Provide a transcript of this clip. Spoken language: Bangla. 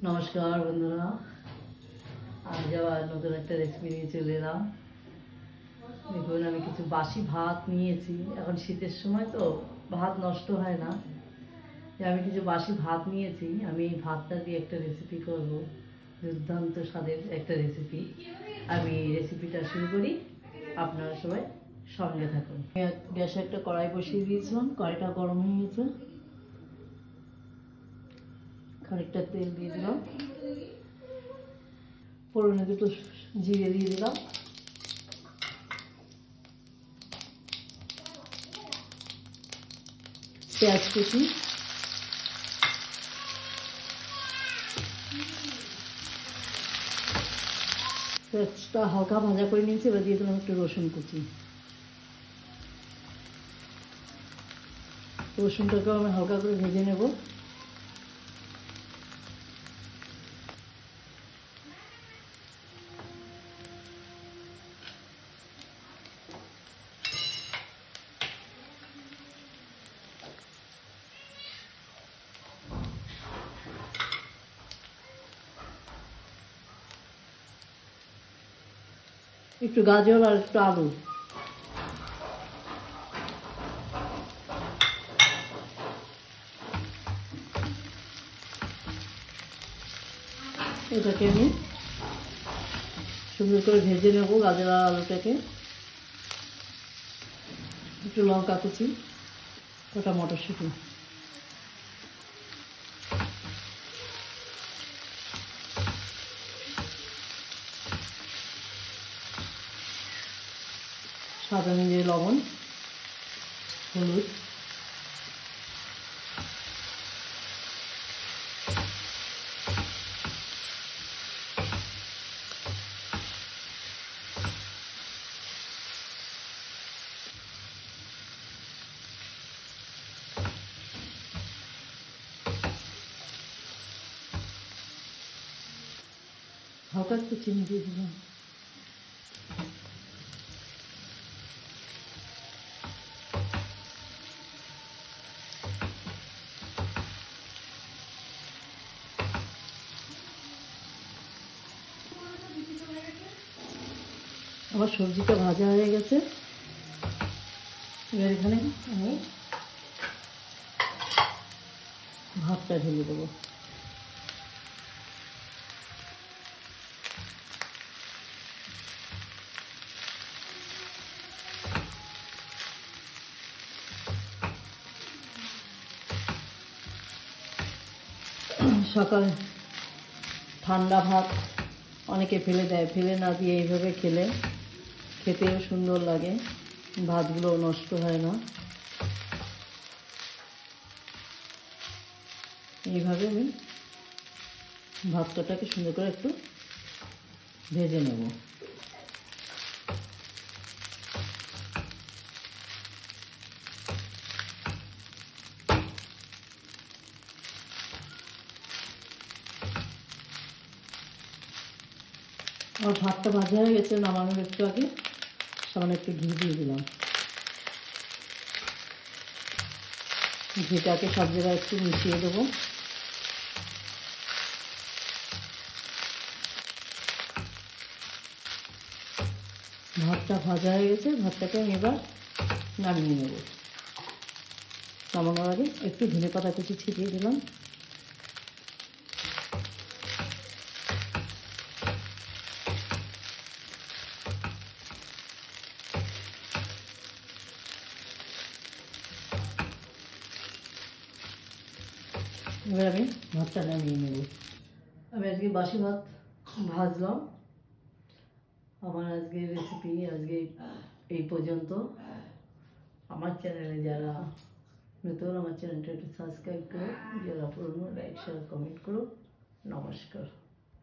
নমস্কার বন্ধুরা, আজ আবার নতুন একটা রেসিপি নিয়ে চলে এলাম। দেখুন, আমি কিছু বাসি ভাত নিয়েছি। এখন শীতের সময় তো ভাত নষ্ট হয় না। আমি কিছু বাসি ভাত নিয়েছি। আমি এই ভাতটা দিয়ে একটা রেসিপি করব, দুর্দান্ত স্বাদের একটা রেসিপি। আমি রেসিপিটা শুরু করি, আপনারা সবাই সঙ্গে থাকুন। গ্যাসে একটা কড়াই বসিয়ে দিয়েছিলাম, কড়াইটা গরম হয়ে গেছে। খানিকটা তেল দিয়ে দিলাম, ফোড়নে দুটো জিরে দিয়ে দিলাম, পেঁয়াজ কুচি, পেঁয়াজটা হালকা ভাজা করে নিয়েছি। এবার দিয়ে দিলাম একটু রসুন কুচি। রসুনটাকেও আমি হালকা করে ভেজে নেব। একটু গাজর আর একটু আলু, এটাকে আমি সুন্দর করে ভেজে নেব। গাজর আর আলুটাকে, একটু লঙ্কা কুচি, ওটা মটরশুঁটি, স্বাদ অনুযায়ী লবণ, হলুদ, হালকা একটু চিনি দিয়ে দিলাম। আমার সবজিটা ভাজা হয়ে গেছে। এবার এখানে আমি ভাতটা ঢেলে দেবো। সকালে ঠান্ডা ভাত অনেকে ফেলে দেয়, ফেলে না দিয়ে এইভাবে খেতেও সুন্দর লাগে, ভাতগুলো নষ্ট হয় না। এইভাবে আমি ভাতটাকে সুন্দর করে একটু ভেজে নেব। আমার ভাতটা ভাজা হয়ে গেছে। নামানোর একটু আগে সামান্য একটু ঘি দিয়ে দিলাম। ঘিটাকে সব জায়গায় একটু মিশিয়ে দেবো। ভাতটা ভাজা হয়ে গেছে। ভাতটাকে আমি এবার নামিয়ে নেব। নামানোর আগে একটু ধনেপাতা কুচি ছিটিয়ে দিলাম। এবার আমি ভাতটা নামিয়ে নেব। আমি আজকে বাসি ভাত ভাজলাম। আমার আজকের রেসিপি এই পর্যন্ত। আমার চ্যানেলে যারা নতুন, আমার চ্যানেলটা একটু সাবস্ক্রাইব করো, যারা পুরনো লাইক শেয়ার কমেন্ট করো। নমস্কার।